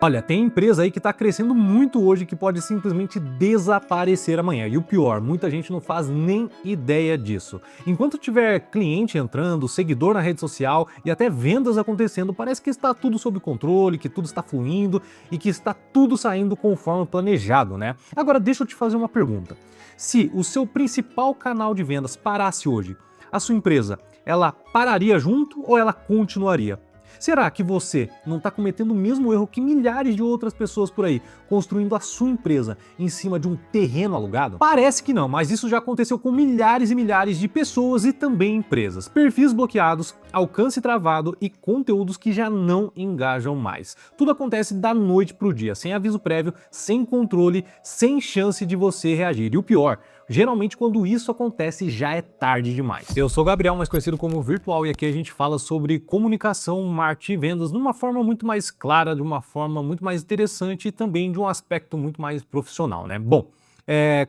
Olha, tem empresa aí que está crescendo muito hoje que pode simplesmente desaparecer amanhã. E o pior, muita gente não faz nem ideia disso. Enquanto tiver cliente entrando, seguidor na rede social e até vendas acontecendo, parece que está tudo sob controle, que tudo está fluindo e que está tudo saindo conforme planejado, né? Agora, deixa eu te fazer uma pergunta. Se o seu principal canal de vendas parasse hoje, a sua empresa, ela pararia junto ou ela continuaria? Será que você não está cometendo o mesmo erro que milhares de outras pessoas por aí, construindo a sua empresa em cima de um terreno alugado? Parece que não, mas isso já aconteceu com milhares e milhares de pessoas e também empresas. Perfis bloqueados, alcance travado e conteúdos que já não engajam mais. Tudo acontece da noite para o dia, sem aviso prévio, sem controle, sem chance de você reagir. E o pior, geralmente quando isso acontece já é tarde demais. Eu sou o Gabriel, mais conhecido como Virtual, e aqui a gente fala sobre comunicação, marketing e vendas de uma forma muito mais clara, de uma forma muito mais interessante e também de um aspecto muito mais profissional, né? Bom,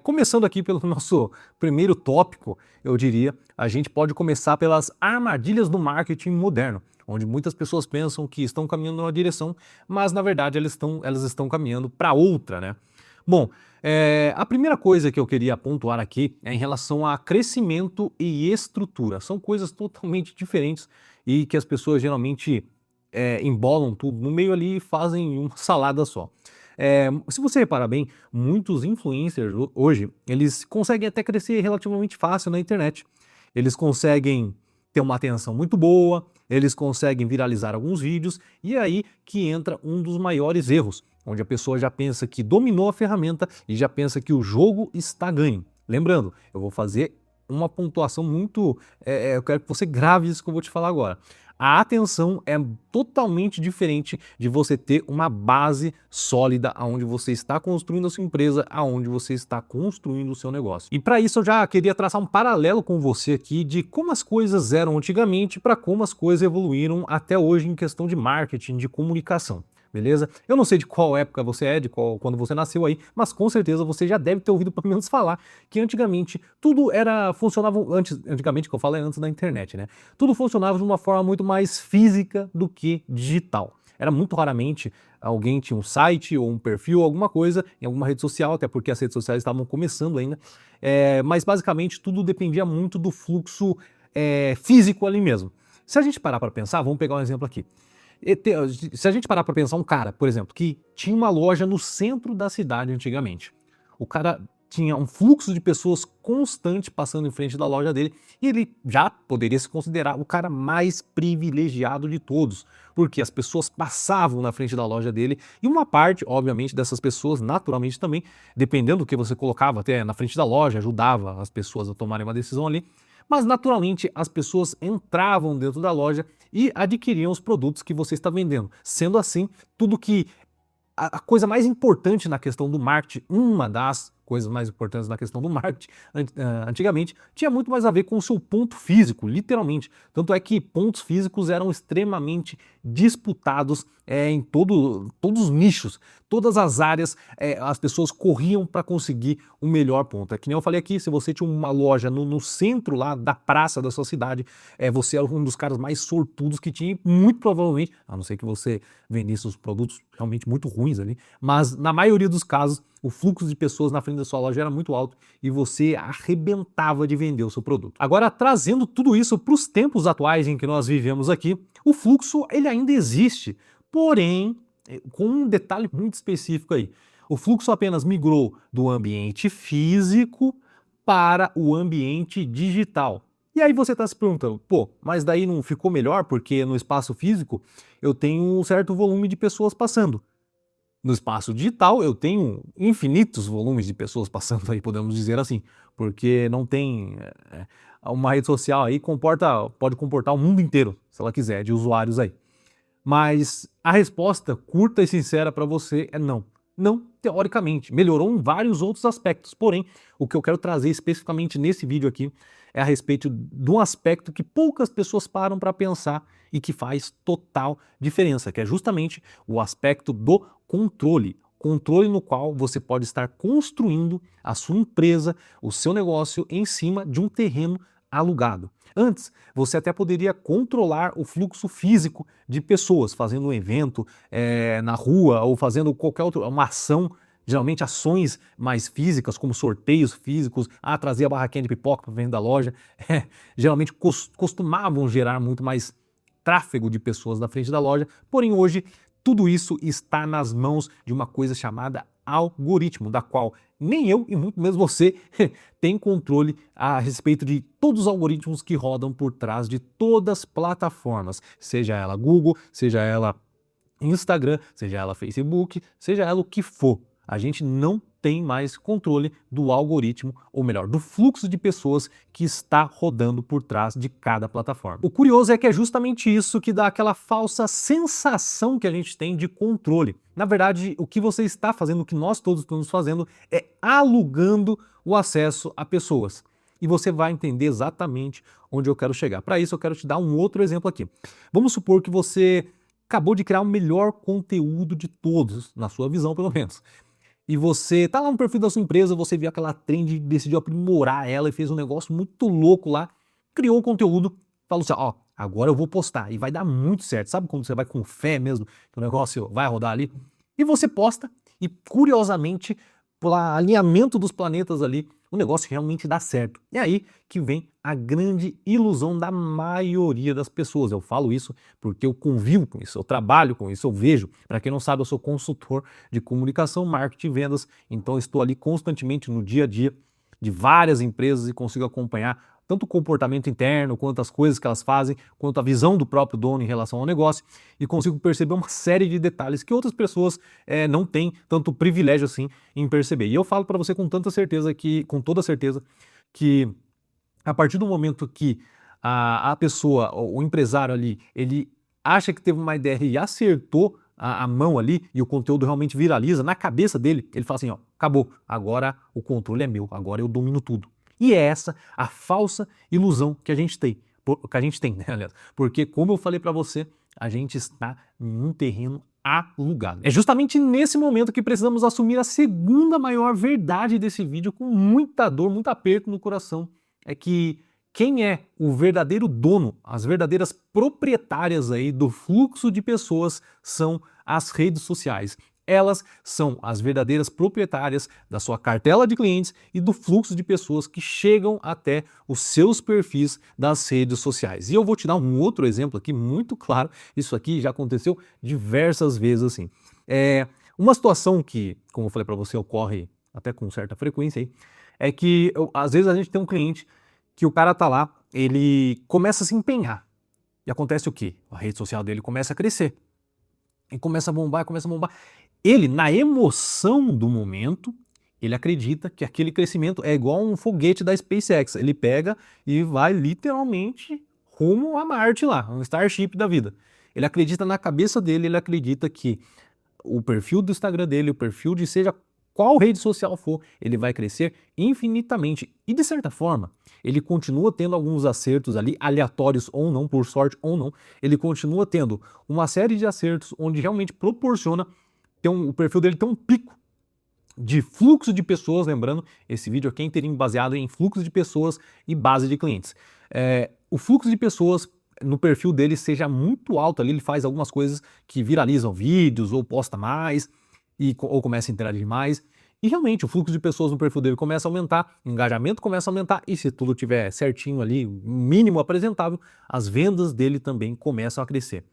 começando aqui pelo nosso primeiro tópico, eu diria, a gente pode começar pelas armadilhas do marketing moderno, onde muitas pessoas pensam que estão caminhando numa direção, mas na verdade elas estão caminhando para outra, né? Bom, a primeira coisa que eu queria pontuar aqui é em relação a crescimento e estrutura. São coisas totalmente diferentes e que as pessoas geralmente embolam tudo no meio ali e fazem uma salada só. Se você reparar bem, muitos influencers hoje, eles conseguem até crescer relativamente fácil na internet. Eles conseguem ter uma atenção muito boa, eles conseguem viralizar alguns vídeos, e é aí que entra um dos maiores erros, onde a pessoa já pensa que dominou a ferramenta e já pensa que o jogo está ganho. Lembrando, eu vou fazer uma pontuação muito... eu quero que você grave isso que eu vou te falar agora. A atenção é totalmente diferente de você ter uma base sólida aonde você está construindo a sua empresa, aonde você está construindo o seu negócio. E para isso eu já queria traçar um paralelo com você aqui de como as coisas eram antigamente para como as coisas evoluíram até hoje em questão de marketing, de comunicação. Beleza? Eu não sei de qual época você é, quando você nasceu aí, mas com certeza você já deve ter ouvido pelo menos falar que antigamente tudo funcionava antigamente que eu falo é antes da internet, né? Tudo funcionava de uma forma muito mais física do que digital. Era muito raramente alguém tinha um site ou um perfil, alguma coisa em alguma rede social, até porque as redes sociais estavam começando ainda, mas basicamente tudo dependia muito do fluxo físico ali mesmo. Se a gente parar para pensar, vamos pegar um exemplo aqui. Se a gente parar para pensar um cara, por exemplo, que tinha uma loja no centro da cidade antigamente, o cara tinha um fluxo de pessoas constante passando em frente da loja dele e ele já poderia se considerar o cara mais privilegiado de todos, porque as pessoas passavam na frente da loja dele e uma parte, obviamente, dessas pessoas, naturalmente também, dependendo do que você colocava até na frente da loja, ajudava as pessoas a tomarem uma decisão ali, mas naturalmente as pessoas entravam dentro da loja e adquiriam os produtos que você está vendendo. Sendo assim, tudo que a coisa mais importante na questão do marketing, uma das coisas mais importantes na questão do marketing, antigamente, tinha muito mais a ver com o seu ponto físico, literalmente. Tanto é que pontos físicos eram extremamente disputados em todos os nichos, todas as áreas, as pessoas corriam para conseguir o melhor ponto. É que nem eu falei aqui, se você tinha uma loja no centro lá da praça da sua cidade, você era um dos caras mais sortudos que tinha, e muito provavelmente, a não ser que você vendesse os produtos realmente muito ruins ali, mas na maioria dos casos, o fluxo de pessoas na frente da sua loja era muito alto e você arrebentava de vender o seu produto. Agora, trazendo tudo isso para os tempos atuais em que nós vivemos aqui, o fluxo ele ainda existe, porém, com um detalhe muito específico aí. O fluxo apenas migrou do ambiente físico para o ambiente digital. E aí você está se perguntando, pô, mas daí não ficou melhor porque no espaço físico eu tenho um certo volume de pessoas passando. No espaço digital eu tenho infinitos volumes de pessoas passando aí, podemos dizer assim, porque não tem uma rede social aí pode comportar o mundo inteiro, se ela quiser, de usuários aí. Mas a resposta curta e sincera para você é não. Não, teoricamente. Melhorou em vários outros aspectos. Porém, o que eu quero trazer especificamente nesse vídeo aqui é a respeito de um aspecto que poucas pessoas param para pensar e que faz total diferença, que é justamente o aspecto do controle. Controle no qual você pode estar construindo a sua empresa, o seu negócio em cima de um terreno alugado. Antes, você até poderia controlar o fluxo físico de pessoas, fazendo um evento na rua ou fazendo qualquer outra uma ação, geralmente ações mais físicas, como sorteios físicos, trazer a barraquinha de pipoca para dentro da loja, geralmente costumavam gerar muito mais tráfego de pessoas na frente da loja, porém hoje tudo isso está nas mãos de uma coisa chamada algoritmo, da qual nem eu e muito menos você tem controle a respeito de todos os algoritmos que rodam por trás de todas as plataformas, seja ela Google, seja ela Instagram, seja ela Facebook, seja ela o que for. A gente não tem mais controle do algoritmo, ou melhor, do fluxo de pessoas que está rodando por trás de cada plataforma. O curioso é que é justamente isso que dá aquela falsa sensação que a gente tem de controle. Na verdade, o que você está fazendo, o que nós todos estamos fazendo, é alugando o acesso a pessoas. E você vai entender exatamente onde eu quero chegar. Para isso, eu quero te dar um outro exemplo aqui. Vamos supor que você acabou de criar o melhor conteúdo de todos, na sua visão pelo menos. E você tá lá no perfil da sua empresa, você viu aquela trend, decidiu aprimorar ela e fez um negócio muito louco lá, criou o conteúdo, falou assim, ó, agora eu vou postar e vai dar muito certo. Sabe quando você vai com fé mesmo que o negócio vai rodar ali? E você posta e curiosamente, pelo alinhamento dos planetas ali, o negócio realmente dá certo. É aí que vem a grande ilusão da maioria das pessoas. Eu falo isso porque eu convivo com isso, eu trabalho com isso, eu vejo. Para quem não sabe, eu sou consultor de comunicação, marketing e vendas, então eu estou ali constantemente no dia a dia de várias empresas e consigo acompanhar tanto o comportamento interno, quanto as coisas que elas fazem, quanto a visão do próprio dono em relação ao negócio, e consigo perceber uma série de detalhes que outras pessoas não têm tanto privilégio assim em perceber. E eu falo para você com toda certeza que a partir do momento que a pessoa, o empresário ali, ele acha que teve uma ideia e acertou a mão ali e o conteúdo realmente viraliza, na cabeça dele, ele fala assim, ó, acabou, agora o controle é meu, agora eu domino tudo. E é essa a falsa ilusão que a gente tem, né, aliás? Porque, como eu falei para você, a gente está em um terreno alugado. É justamente nesse momento que precisamos assumir a segunda maior verdade desse vídeo, com muita dor, muito aperto no coração, é que quem é o verdadeiro dono, as verdadeiras proprietárias aí do fluxo de pessoas são as redes sociais. Elas são as verdadeiras proprietárias da sua cartela de clientes e do fluxo de pessoas que chegam até os seus perfis das redes sociais. E eu vou te dar um outro exemplo aqui muito claro, isso aqui já aconteceu diversas vezes assim. Uma situação que, como eu falei para você, ocorre até com certa frequência aí, é que às vezes a gente tem um cliente que o cara tá lá, ele começa a se empenhar. E acontece o quê? A rede social dele começa a crescer. E começa a bombar, começa a bombar. Ele, na emoção do momento, ele acredita que aquele crescimento é igual um foguete da SpaceX. Ele pega e vai literalmente rumo a Marte lá, um Starship da vida. Ele acredita na cabeça dele, ele acredita que o perfil do Instagram dele, o perfil de seja qual rede social for, ele vai crescer infinitamente. E de certa forma, ele continua tendo alguns acertos ali, aleatórios ou não, por sorte ou não, ele continua tendo uma série de acertos onde realmente proporciona o perfil dele ter um pico de fluxo de pessoas, lembrando, esse vídeo aqui é inteirinho baseado em fluxo de pessoas e base de clientes. O fluxo de pessoas no perfil dele seja muito alto ali, ele faz algumas coisas que viralizam vídeos ou posta mais, ou começa a interagir mais, e realmente o fluxo de pessoas no perfil dele começa a aumentar, o engajamento começa a aumentar, e se tudo estiver certinho ali, mínimo apresentável, as vendas dele também começam a crescer.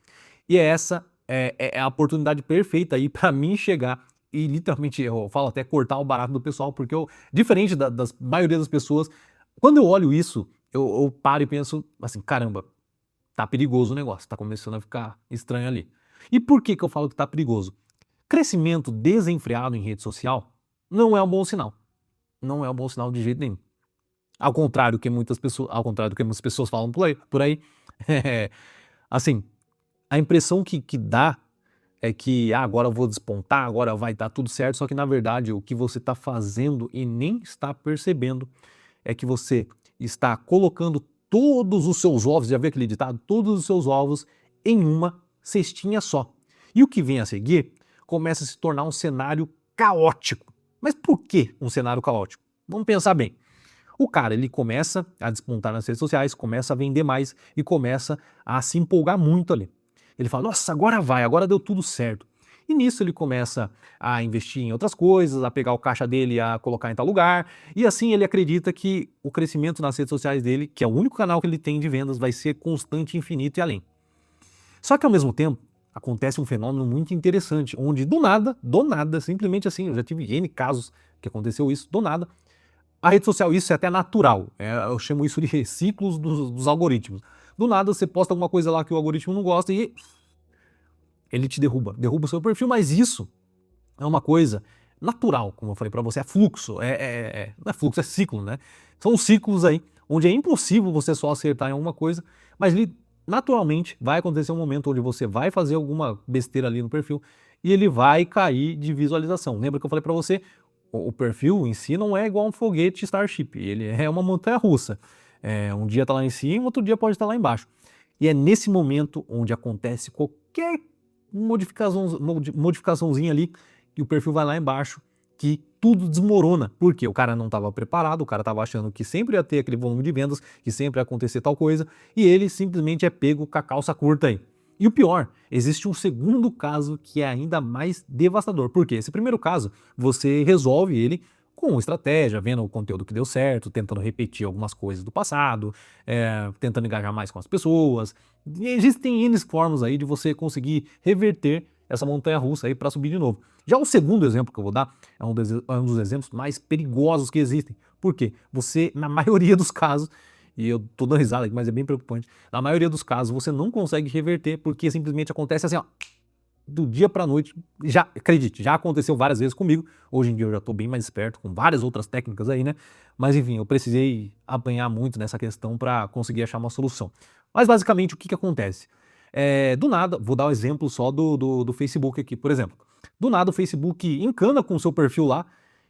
E essa é a oportunidade perfeita aí para mim chegar e literalmente, eu falo até cortar o barato do pessoal, porque eu, diferente da maioria das pessoas, quando eu olho isso, eu paro e penso assim, caramba, tá perigoso o negócio, tá começando a ficar estranho ali. E por que eu falo que tá perigoso? Crescimento desenfreado em rede social não é um bom sinal. Não é um bom sinal de jeito nenhum. Ao contrário do que muitas pessoas falam por aí, assim, a impressão que dá é que agora eu vou despontar, agora vai dar tudo certo, só que na verdade o que você está fazendo e nem está percebendo é que você está colocando todos os seus ovos, já viu aquele ditado? Todos os seus ovos em uma cestinha só. E o que vem a seguir começa a se tornar um cenário caótico. Mas por que um cenário caótico? Vamos pensar bem. O cara, ele começa a despontar nas redes sociais, começa a vender mais e começa a se empolgar muito ali. Ele fala, nossa, agora vai, agora deu tudo certo. E nisso ele começa a investir em outras coisas, a pegar o caixa dele e a colocar em tal lugar, e assim ele acredita que o crescimento nas redes sociais dele, que é o único canal que ele tem de vendas, vai ser constante, infinito e além. Só que ao mesmo tempo, acontece um fenômeno muito interessante, onde do nada, simplesmente assim, eu já tive N casos que aconteceu isso, do nada, a rede social, isso é até natural, eu chamo isso de ciclos dos algoritmos. Do nada você posta alguma coisa lá que o algoritmo não gosta e ele te derruba o seu perfil, mas isso é uma coisa natural, como eu falei pra você, é fluxo, não é fluxo, é ciclo, né? São ciclos aí, onde é impossível você só acertar em alguma coisa, mas naturalmente vai acontecer um momento onde você vai fazer alguma besteira ali no perfil e ele vai cair de visualização. Lembra que eu falei pra você? O perfil em si não é igual um foguete Starship, ele é uma montanha-russa. Um dia tá lá em cima, outro dia pode estar lá embaixo. E é nesse momento onde acontece qualquer modificaçãozinha ali e o perfil vai lá embaixo, que tudo desmorona. Por quê? O cara não estava preparado, o cara estava achando que sempre ia ter aquele volume de vendas, que sempre ia acontecer tal coisa, e ele simplesmente é pego com a calça curta aí. E o pior, existe um segundo caso que é ainda mais devastador. Por quê? Esse primeiro caso, você resolve ele com estratégia, vendo o conteúdo que deu certo, tentando repetir algumas coisas do passado, tentando engajar mais com as pessoas. E existem N formas aí de você conseguir reverter essa montanha-russa aí para subir de novo. Já o segundo exemplo que eu vou dar é um dos exemplos mais perigosos que existem. Por quê? Você, na maioria dos casos, e eu tô dando risada aqui, mas é bem preocupante, na maioria dos casos você não consegue reverter porque simplesmente acontece assim, ó, do dia pra noite. Já, acredite, já aconteceu várias vezes comigo. Hoje em dia eu já tô bem mais esperto, com várias outras técnicas aí, né? Mas enfim, eu precisei apanhar muito nessa questão para conseguir achar uma solução. Mas basicamente o que acontece? Do nada, vou dar um exemplo só do Facebook aqui, por exemplo. Do nada o Facebook encana com o seu perfil lá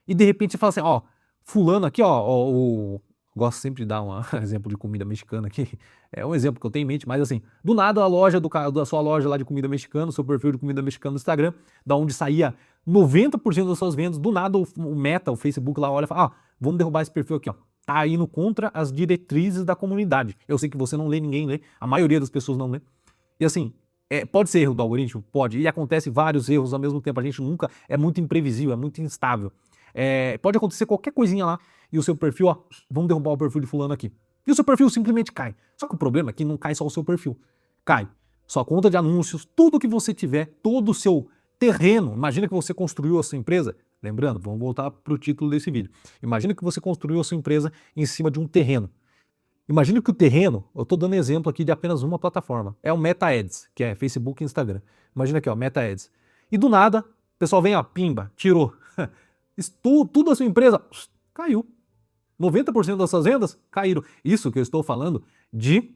e de repente você fala assim, ó, fulano aqui, ó, gosto sempre de dar um exemplo de comida mexicana aqui, é um exemplo que eu tenho em mente, mas assim, do nada a loja da sua loja lá de comida mexicana, seu perfil de comida mexicana no Instagram, da onde saía 90% das suas vendas, do nada o Meta, o Facebook lá olha e fala, vamos derrubar esse perfil aqui, ó. Tá indo contra as diretrizes da comunidade. Eu sei que você não lê, ninguém lê, a maioria das pessoas não lê. E assim, pode ser erro do algoritmo? Pode. E acontece vários erros ao mesmo tempo. A gente nunca, é muito imprevisível, é muito instável. Pode acontecer qualquer coisinha lá e o seu perfil, ó, vamos derrubar o perfil de fulano aqui. E o seu perfil simplesmente cai. Só que o problema é que não cai só o seu perfil. Cai sua conta de anúncios, tudo que você tiver, todo o seu terreno. Imagina que você construiu a sua empresa. Lembrando, vamos voltar para o título desse vídeo. Imagina que você construiu a sua empresa em cima de um terreno. Imagina que o terreno, eu estou dando exemplo aqui de apenas uma plataforma, é o Meta Ads, que é Facebook e Instagram. Imagina aqui, ó, Meta Ads. E do nada, o pessoal vem, ó, pimba, tirou. Tudo a sua empresa caiu. 90% das suas vendas caíram. Isso que eu estou falando de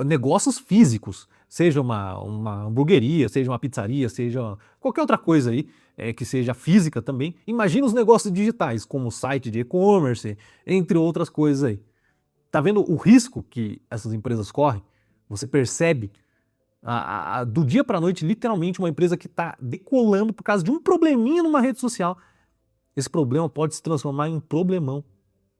negócios físicos, seja uma hamburgueria, seja uma pizzaria, seja qualquer outra coisa aí, que seja física também. Imagina os negócios digitais, como site de e-commerce, entre outras coisas aí. Tá vendo o risco que essas empresas correm? Você percebe do dia para a noite, literalmente, uma empresa que está decolando por causa de um probleminha numa rede social. Esse problema pode se transformar em um problemão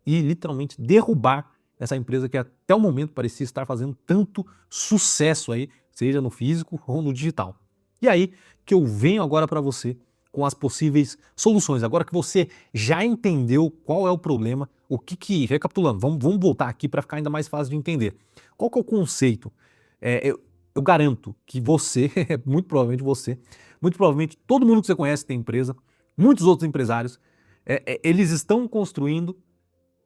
e literalmente derrubar essa empresa que até o momento parecia estar fazendo tanto sucesso aí, seja no físico ou no digital. E aí que eu venho agora para você com as possíveis soluções. Agora que você já entendeu qual é o problema, recapitulando, vamos voltar aqui para ficar ainda mais fácil de entender. Qual que é o conceito? Eu garanto que você, muito provavelmente todo mundo que você conhece tem empresa, muitos outros empresários, eles estão construindo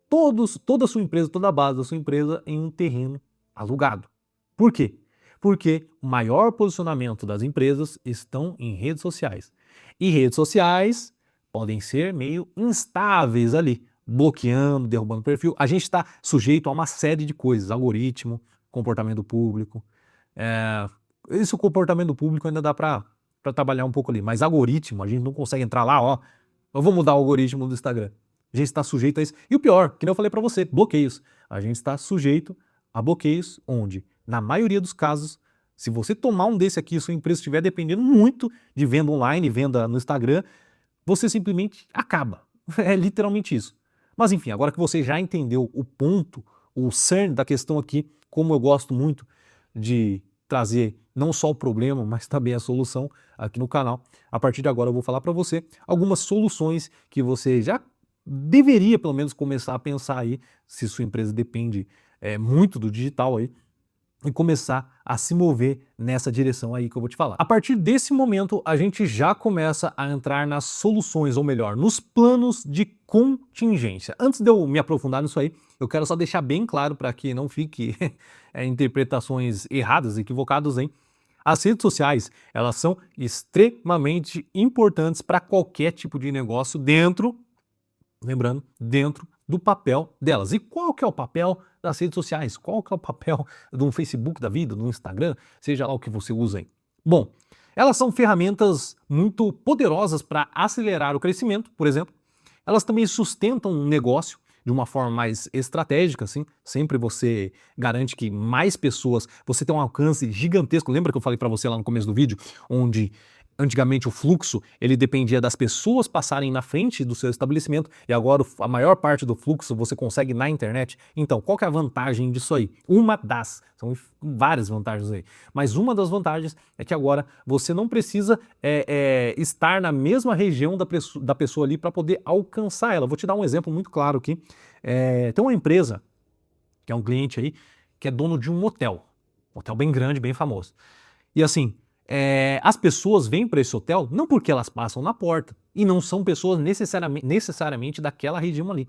toda a sua empresa, toda a base da sua empresa em um terreno alugado. Por quê? Porque o maior posicionamento das empresas estão em redes sociais. E redes sociais podem ser meio instáveis ali, bloqueando, derrubando perfil. A gente está sujeito a uma série de coisas, algoritmo, comportamento público. Isso, o comportamento público ainda dá para trabalhar um pouco ali, mas algoritmo, a gente não consegue entrar lá, ó, eu vou mudar o algoritmo do Instagram. A gente está sujeito a isso. E o pior, que nem eu falei para você, bloqueios. A gente está sujeito a bloqueios onde, na maioria dos casos, se você tomar um desse aqui, sua empresa estiver dependendo muito de venda online, venda no Instagram, você simplesmente acaba. É literalmente isso. Mas enfim, agora que você já entendeu o ponto, o cerne da questão aqui, como eu gosto muito de trazer não só o problema, mas também a solução aqui no canal, a partir de agora eu vou falar para você algumas soluções que você já deveria pelo menos começar a pensar aí, se sua empresa depende muito do digital aí, e começar a se mover nessa direção aí que eu vou te falar. A partir desse momento, a gente já começa a entrar nas soluções, ou melhor, nos planos de contingência. Antes de eu me aprofundar nisso aí, eu quero só deixar bem claro para que não fique interpretações erradas, equivocadas, hein? As redes sociais, elas são extremamente importantes para qualquer tipo de negócio lembrando, dentro do papel delas. E qual que é o papel das redes sociais? Qual que é o papel de um Facebook da vida, do Instagram, seja lá o que você usa aí? Bom, elas são ferramentas muito poderosas para acelerar o crescimento, por exemplo. Elas também sustentam um negócio de uma forma mais estratégica, assim. Sempre você garante que mais pessoas, você tem um alcance gigantesco. Lembra que eu falei para você lá no começo do vídeo, onde antigamente o fluxo ele dependia das pessoas passarem na frente do seu estabelecimento e agora a maior parte do fluxo você consegue na internet. Então, qual que é a vantagem disso aí? São várias vantagens aí, mas uma das vantagens é que agora você não precisa estar na mesma região da pessoa ali para poder alcançar ela. Vou te dar um exemplo muito claro aqui. Tem uma empresa, que é um cliente aí, que é dono de um hotel bem grande, bem famoso. E assim, as pessoas vêm para esse hotel não porque elas passam na porta, e não são pessoas necessariamente daquela região ali.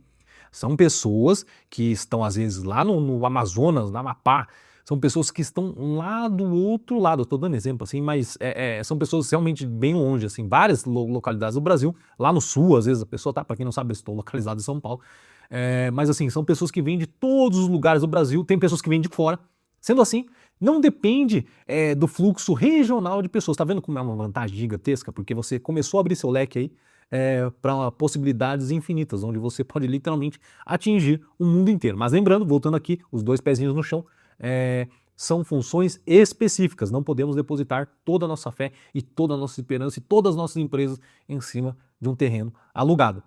São pessoas que estão às vezes lá no Amazonas, no Amapá, são pessoas que estão lá do outro lado, eu estou dando exemplo assim, mas são pessoas realmente bem longe, assim, várias localidades do Brasil, lá no sul, às vezes a pessoa tá, para quem não sabe, eu estou localizado em São Paulo, mas assim, são pessoas que vêm de todos os lugares do Brasil, tem pessoas que vêm de fora. Sendo assim, não depende do fluxo regional de pessoas. Tá vendo como é uma vantagem gigantesca? Porque você começou a abrir seu leque aí para possibilidades infinitas, onde você pode literalmente atingir o mundo inteiro. Mas lembrando, voltando aqui, os dois pezinhos no chão, são funções específicas. Não podemos depositar toda a nossa fé e toda a nossa esperança e todas as nossas empresas em cima de um terreno alugado.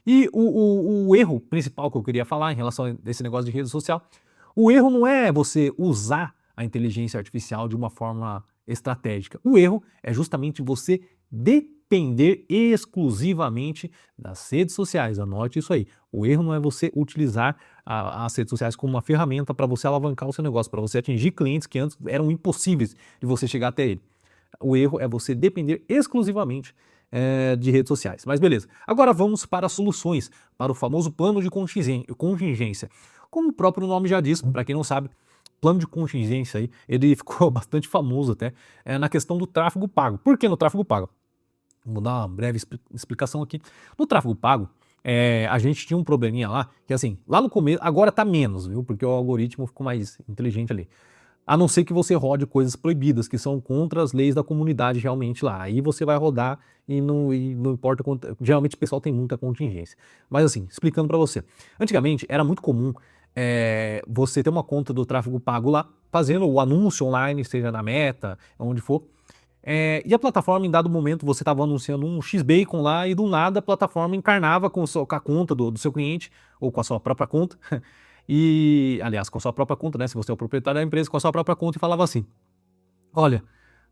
E o erro principal que eu queria falar em relação a esse negócio de rede social, o erro não é você usar a inteligência artificial de uma forma estratégica. O erro é justamente você depender exclusivamente das redes sociais. Anote isso aí. O erro não é você utilizar as redes sociais como uma ferramenta para você alavancar o seu negócio, para você atingir clientes que antes eram impossíveis de você chegar até ele. O erro é você depender exclusivamente de redes sociais. Mas beleza. Agora vamos para as soluções, para o famoso plano de contingência. Como o próprio nome já diz, para quem não sabe, plano de contingência aí, ele ficou bastante famoso até na questão do tráfego pago. Por que no tráfego pago? Vou dar uma breve explicação aqui. No tráfego pago, a gente tinha um probleminha lá, que assim, lá no começo, agora tá menos, viu? Porque o algoritmo ficou mais inteligente ali. A não ser que você rode coisas proibidas, que são contra as leis da comunidade realmente lá. Aí você vai rodar e não importa quanto. Geralmente o pessoal tem muita contingência. Mas assim, explicando para você. Antigamente era muito comum você ter uma conta do tráfego pago lá, fazendo o anúncio online, seja na Meta, onde for. E a plataforma, em dado momento, você estava anunciando um X-Bacon lá e do nada a plataforma encarnava com a conta do seu cliente, ou com a sua própria conta. E, aliás, com a sua própria conta, né? Se você é o proprietário da empresa, com a sua própria conta, e falava assim: olha,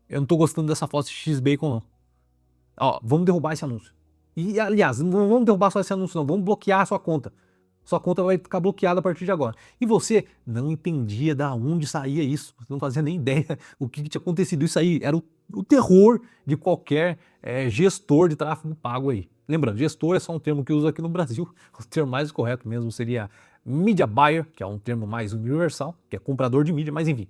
eu não tô gostando dessa foto de X-Bacon, não. Ó, vamos derrubar esse anúncio. E, aliás, não vamos derrubar só esse anúncio, não. Vamos bloquear a sua conta. Sua conta vai ficar bloqueada a partir de agora. E você não entendia da onde saía isso. Você não fazia nem ideia o que tinha acontecido. Isso aí era o terror de qualquer gestor de tráfego pago aí. Lembrando, gestor é só um termo que usa aqui no Brasil. O termo mais correto mesmo seria media buyer, que é um termo mais universal, que é comprador de mídia, mas enfim.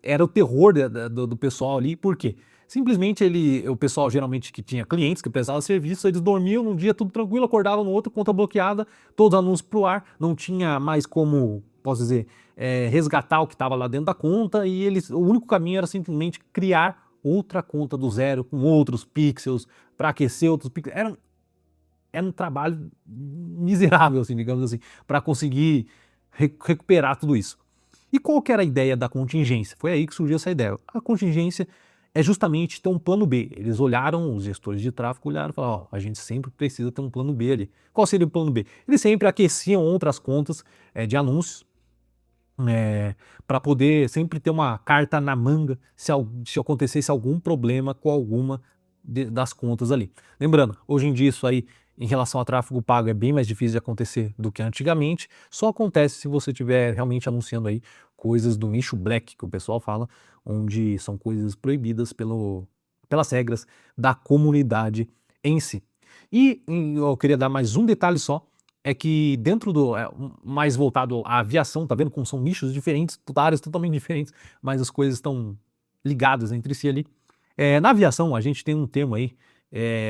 Era o terror do pessoal ali, por quê? Simplesmente o pessoal geralmente que tinha clientes que prestavam serviço, eles dormiam num dia tudo tranquilo, acordavam no outro, conta bloqueada, todos os anúncios pro ar, não tinha mais como, posso dizer, resgatar o que estava lá dentro da conta, e o único caminho era simplesmente criar outra conta do zero, com outros pixels, para aquecer outros pixels. Era um trabalho miserável, assim, digamos assim, para conseguir recuperar tudo isso. E qual que era a ideia da contingência? Foi aí que surgiu essa ideia. A contingência é justamente ter um plano B. Eles olharam, os gestores de tráfego olharam e falaram, ó, a gente sempre precisa ter um plano B ali. Qual seria o plano B? Eles sempre aqueciam outras contas de anúncios, para poder sempre ter uma carta na manga se acontecesse algum problema com alguma das contas ali. Lembrando, hoje em dia isso aí, em relação a tráfego pago, é bem mais difícil de acontecer do que antigamente, só acontece se você estiver realmente anunciando aí coisas do nicho black, que o pessoal fala, onde são coisas proibidas pelas regras da comunidade em si. E eu queria dar mais um detalhe só, é que dentro do mais voltado à aviação, tá vendo como são nichos diferentes, áreas totalmente diferentes, mas as coisas estão ligadas entre si ali. Na aviação a gente tem um termo aí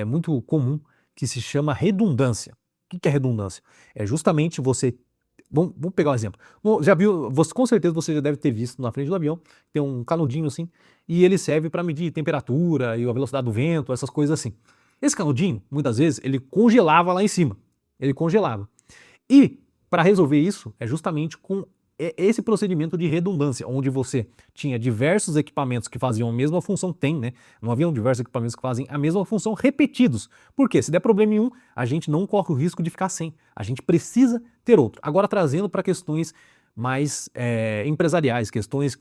muito comum que se chama redundância. O que é redundância? É justamente você... Vamos pegar um exemplo. Já viu, com certeza você já deve ter visto na frente do avião, tem um canudinho assim, e ele serve para medir temperatura e a velocidade do vento, essas coisas assim. Esse canudinho, muitas vezes, ele congelava lá em cima. Ele congelava. E para resolver isso, é justamente com esse procedimento de redundância, onde você tinha diversos equipamentos que faziam a mesma função, né? Não haviam diversos equipamentos que fazem a mesma função repetidos. Por quê? Se der problema em um, a gente não corre o risco de ficar sem. A gente precisa ter outro. Agora trazendo para questões mais empresariais, questões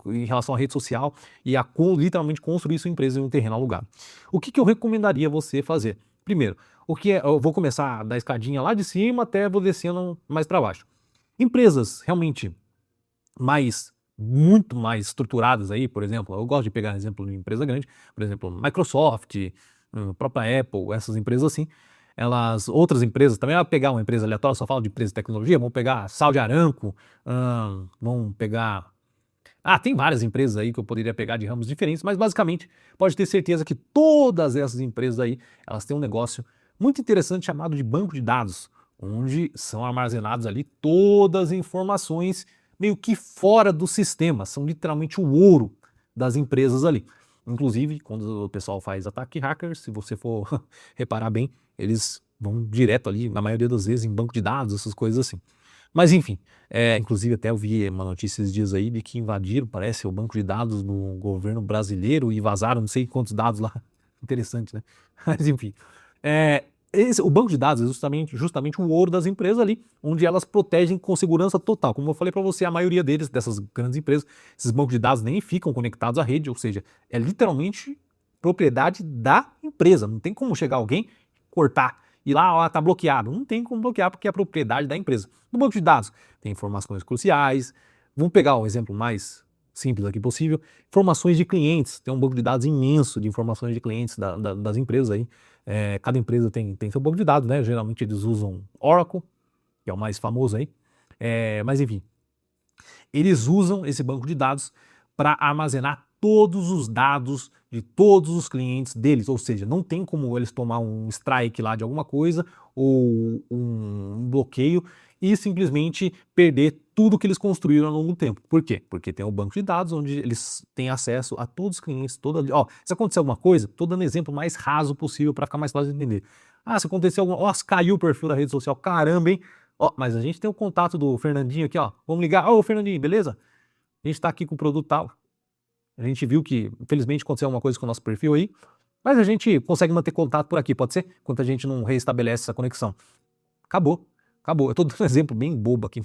em relação à rede social e a literalmente construir sua empresa em um terreno alugado. O que eu recomendaria você fazer? Primeiro, eu vou começar da escadinha lá de cima até vou descendo mais para baixo. Empresas realmente muito mais estruturadas aí, por exemplo, eu gosto de pegar exemplo de empresa grande, por exemplo, Microsoft, própria Apple, essas empresas assim, outras empresas, também vai pegar uma empresa aleatória, só falo de empresa de tecnologia, vão pegar Saudi Aramco, vão pegar... tem várias empresas aí que eu poderia pegar de ramos diferentes, mas basicamente pode ter certeza que todas essas empresas aí, elas têm um negócio muito interessante chamado de banco de dados, onde são armazenadas ali todas as informações meio que fora do sistema, são literalmente o ouro das empresas ali. Inclusive, quando o pessoal faz ataque hacker, se você for reparar bem, eles vão direto ali, na maioria das vezes, em banco de dados, essas coisas assim. Mas enfim, inclusive até eu vi uma notícia esses dias aí de que invadiram, parece, o banco de dados do governo brasileiro e vazaram não sei quantos dados lá. Interessante, né? Mas enfim, o banco de dados é justamente o ouro das empresas ali, onde elas protegem com segurança total. Como eu falei para você, a maioria dessas grandes empresas, esses bancos de dados nem ficam conectados à rede, ou seja, é literalmente propriedade da empresa. Não tem como chegar alguém, cortar e lá está bloqueado. Não tem como bloquear porque é a propriedade da empresa. No banco de dados tem informações cruciais. Vamos pegar o exemplo mais simples aqui possível. Informações de clientes. Tem um banco de dados imenso de informações de clientes das empresas aí. Cada empresa tem seu banco de dados, né? Geralmente eles usam Oracle, que é o mais famoso aí. Mas enfim, eles usam esse banco de dados para armazenar todos os dados de todos os clientes deles, ou seja, não tem como eles tomar um strike lá de alguma coisa ou um bloqueio e simplesmente perder tudo que eles construíram ao longo do tempo. Por quê? Porque tem o banco de dados onde eles têm acesso a todos os clientes, se acontecer alguma coisa, estou dando exemplo mais raso possível para ficar mais fácil de entender. Se aconteceu se caiu o perfil da rede social, caramba, hein? Mas a gente tem o contato do Fernandinho aqui, vamos ligar. Ô, Fernandinho, beleza? A gente está aqui com o produto tal. A gente viu que, infelizmente, aconteceu alguma coisa com o nosso perfil aí, mas a gente consegue manter contato por aqui, pode ser? Enquanto a gente não reestabelece essa conexão. Acabou. Eu estou dando um exemplo bem bobo aqui,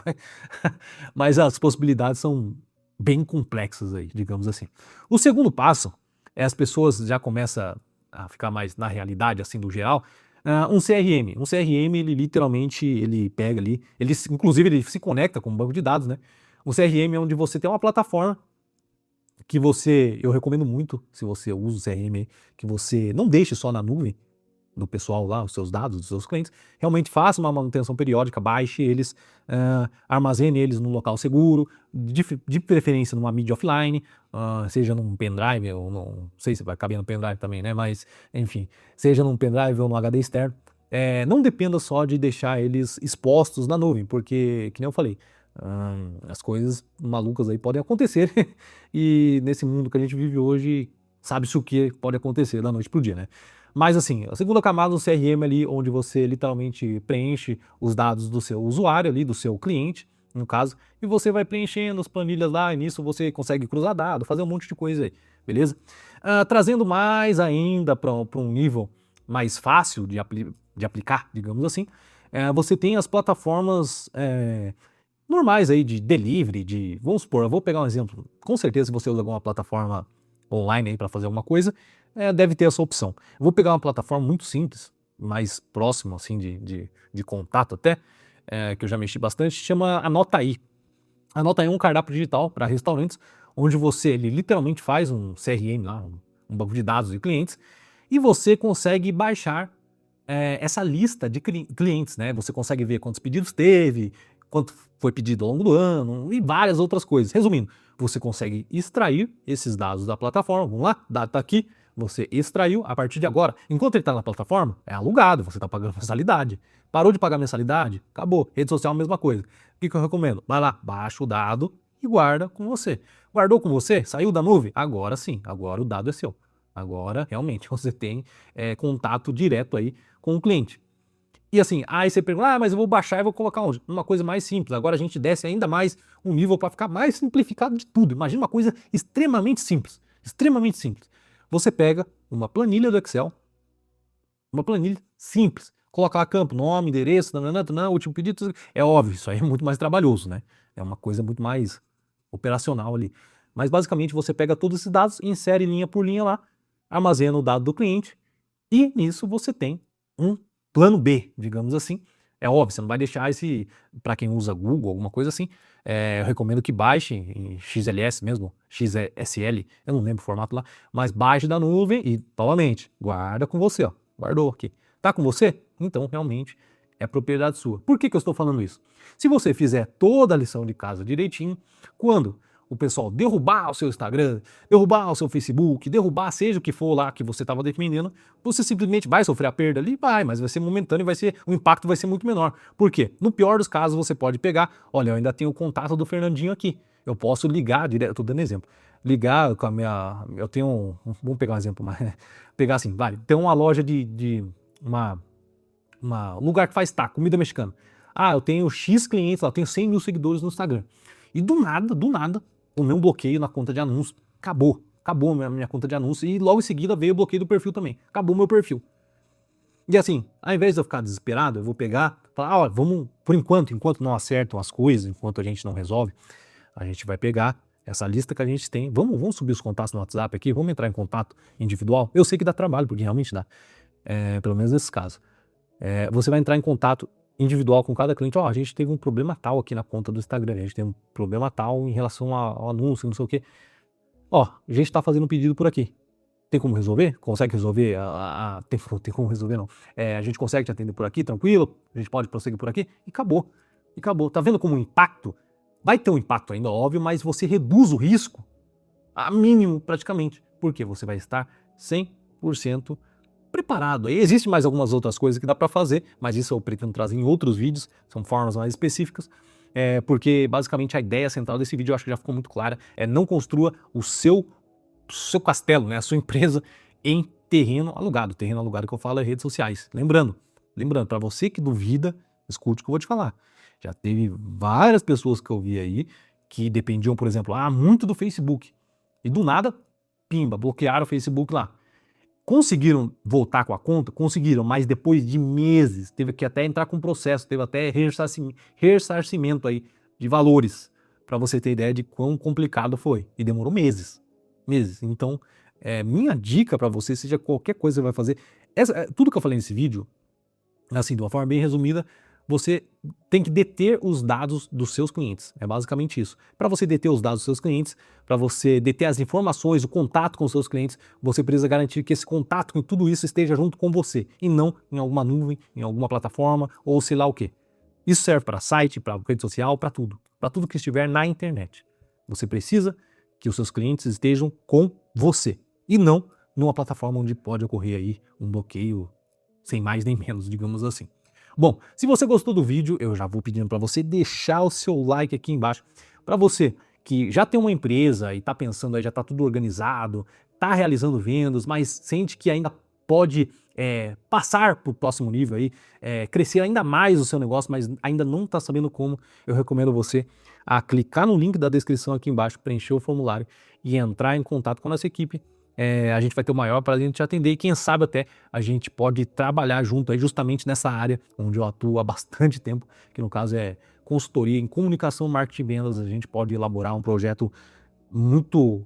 mas as possibilidades são bem complexas aí, digamos assim. O segundo passo é as pessoas já começam a ficar mais na realidade, assim, do geral, um CRM. Um CRM, ele literalmente, ele pega ali, inclusive ele se conecta com um banco de dados, né? Um CRM é onde você tem uma plataforma que eu recomendo muito, se você usa o CRM, que você não deixe só na nuvem do pessoal lá, os seus dados, dos seus clientes, realmente faça uma manutenção periódica, baixe eles, armazene eles num local seguro, de preferência numa mídia offline, seja num pendrive, ou não sei se vai caber no pendrive também, né, mas enfim, seja num pendrive ou no HD externo. Não dependa só de deixar eles expostos na nuvem, porque, que nem eu falei, as coisas malucas aí podem acontecer e nesse mundo que a gente vive hoje, sabe-se o que pode acontecer da noite pro dia, né? Mas assim, a segunda camada do CRM ali, onde você literalmente preenche os dados do seu usuário ali, do seu cliente, no caso, e você vai preenchendo as planilhas lá, e nisso você consegue cruzar dados, fazer um monte de coisa aí. beleza? Trazendo mais ainda para um nível mais fácil de aplicar, digamos assim, você tem as plataformas normais aí de delivery, vamos supor, eu vou pegar um exemplo, com certeza se você usa alguma plataforma online aí para fazer alguma coisa, deve ter essa opção. Eu vou pegar uma plataforma muito simples, mais próximo assim de contato até, que eu já mexi bastante, chama Anotaí. Anotaí é um cardápio digital para restaurantes, onde ele literalmente faz um CRM lá, um banco de dados de clientes, e você consegue baixar essa lista de clientes, né? Você consegue ver quantos pedidos teve, quanto foi pedido ao longo do ano e várias outras coisas. Resumindo, você consegue extrair esses dados da plataforma. Vamos lá, dado está aqui, você extraiu. A partir de agora, enquanto ele está na plataforma, é alugado, você está pagando mensalidade. Parou de pagar mensalidade? Acabou. Rede social, a mesma coisa. O que eu recomendo? Vai lá, baixa o dado e guarda com você. Guardou com você? Saiu da nuvem? Agora sim, agora o dado é seu. Agora, realmente, você tem contato direto aí com o cliente. E assim, aí você pergunta, mas eu vou baixar e vou colocar onde? Uma coisa mais simples. Agora a gente desce ainda mais um nível para ficar mais simplificado de tudo. Imagina uma coisa extremamente simples. Extremamente simples. Você pega uma planilha do Excel, uma planilha simples, coloca lá campo, nome, endereço, último pedido, é óbvio, isso aí é muito mais trabalhoso, né? É uma coisa muito mais operacional ali. Mas basicamente você pega todos esses dados, insere linha por linha lá, armazena o dado do cliente e nisso você tem um plano B, digamos assim. É óbvio, você não vai deixar esse, para quem usa Google, alguma coisa assim, eu recomendo que baixe em XLS mesmo, XSL, eu não lembro o formato lá, mas baixe da nuvem e, novamente, guarda com você, ó, guardou aqui. Tá com você? Então, realmente, é propriedade sua. Por que eu estou falando isso? Se você fizer toda a lição de casa direitinho, quando o pessoal derrubar o seu Instagram, derrubar o seu Facebook, derrubar seja o que for lá que você estava defendendo, você simplesmente vai sofrer a perda ali? Vai, mas vai ser momentâneo e o impacto vai ser muito menor. Por quê? No pior dos casos, você pode pegar, olha, eu ainda tenho o contato do Fernandinho aqui, eu posso ligar direto, eu tô dando exemplo, ligar com a minha, eu tenho, vamos pegar um exemplo, mas pegar assim, vai, tem uma loja um lugar que faz comida mexicana. Eu tenho X clientes lá, eu tenho 100 mil seguidores no Instagram. E do nada, tomei um bloqueio na conta de anúncio. Acabou a minha conta de anúncio e logo em seguida veio o bloqueio do perfil também. Acabou o meu perfil. E assim, ao invés de eu ficar desesperado, eu vou pegar, falar, olha, vamos, por enquanto não acertam as coisas, enquanto a gente não resolve, a gente vai pegar essa lista que a gente tem, vamos subir os contatos no WhatsApp aqui, vamos entrar em contato individual. Eu sei que dá trabalho, porque realmente dá, pelo menos nesse caso. Você vai entrar em contato individual com cada cliente, a gente teve um problema tal aqui na conta do Instagram, a gente tem um problema tal em relação ao anúncio, não sei o quê. A gente está fazendo um pedido por aqui. Tem como resolver? Consegue resolver? Tem como resolver, não. A gente consegue te atender por aqui, tranquilo? A gente pode prosseguir por aqui? E acabou. E acabou. Tá vendo como o impacto? Vai ter um impacto ainda, óbvio, mas você reduz o risco a mínimo praticamente. Porque você vai estar 100% preparado. Aí existem mais algumas outras coisas que dá para fazer, mas isso eu pretendo trazer em outros vídeos, são formas mais específicas, porque basicamente a ideia central desse vídeo eu acho que já ficou muito clara, não construa o seu castelo, né, a sua empresa em terreno alugado. Terreno alugado que eu falo é redes sociais. Lembrando, para você que duvida, escute o que eu vou te falar. Já teve várias pessoas que eu vi aí que dependiam, por exemplo, muito do Facebook. E do nada, pimba, bloquearam o Facebook lá. Conseguiram voltar com a conta? Conseguiram, mas depois de meses, teve que até entrar com processo, teve até ressarcimento aí de valores, para você ter ideia de quão complicado foi. E demorou meses. Então, minha dica para você, seja qualquer coisa que você vai fazer, tudo que eu falei nesse vídeo, assim, de uma forma bem resumida, você tem que deter os dados dos seus clientes. É basicamente isso. Para você deter os dados dos seus clientes, para você deter as informações, o contato com os seus clientes, você precisa garantir que esse contato com tudo isso esteja junto com você e não em alguma nuvem, em alguma plataforma ou sei lá o quê. Isso serve para site, para rede social, para tudo que estiver na internet. Você precisa que os seus clientes estejam com você e não numa plataforma onde pode ocorrer aí um bloqueio sem mais nem menos, digamos assim. Bom, se você gostou do vídeo, eu já vou pedindo para você deixar o seu like aqui embaixo. Para você que já tem uma empresa e está pensando aí, já está tudo organizado, está realizando vendas, mas sente que ainda pode passar para o próximo nível aí, crescer ainda mais o seu negócio, mas ainda não está sabendo como, eu recomendo você a clicar no link da descrição aqui embaixo, preencher o formulário e entrar em contato com a nossa equipe. A gente vai ter o maior prazer em te atender e quem sabe até a gente pode trabalhar junto aí justamente nessa área onde eu atuo há bastante tempo, que no caso é consultoria em comunicação, marketing e vendas. A gente pode elaborar um projeto muito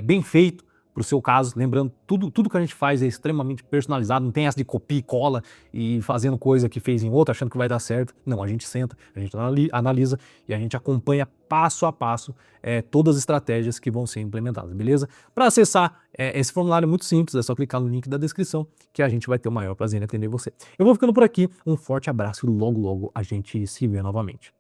bem feito para o seu caso, lembrando, tudo que a gente faz é extremamente personalizado, não tem essa de copia e cola e fazendo coisa que fez em outra, achando que vai dar certo. Não, a gente senta, a gente analisa e a gente acompanha passo a passo todas as estratégias que vão ser implementadas, beleza? Para acessar esse formulário é muito simples, é só clicar no link da descrição que a gente vai ter o maior prazer em atender você. Eu vou ficando por aqui, um forte abraço e logo logo a gente se vê novamente.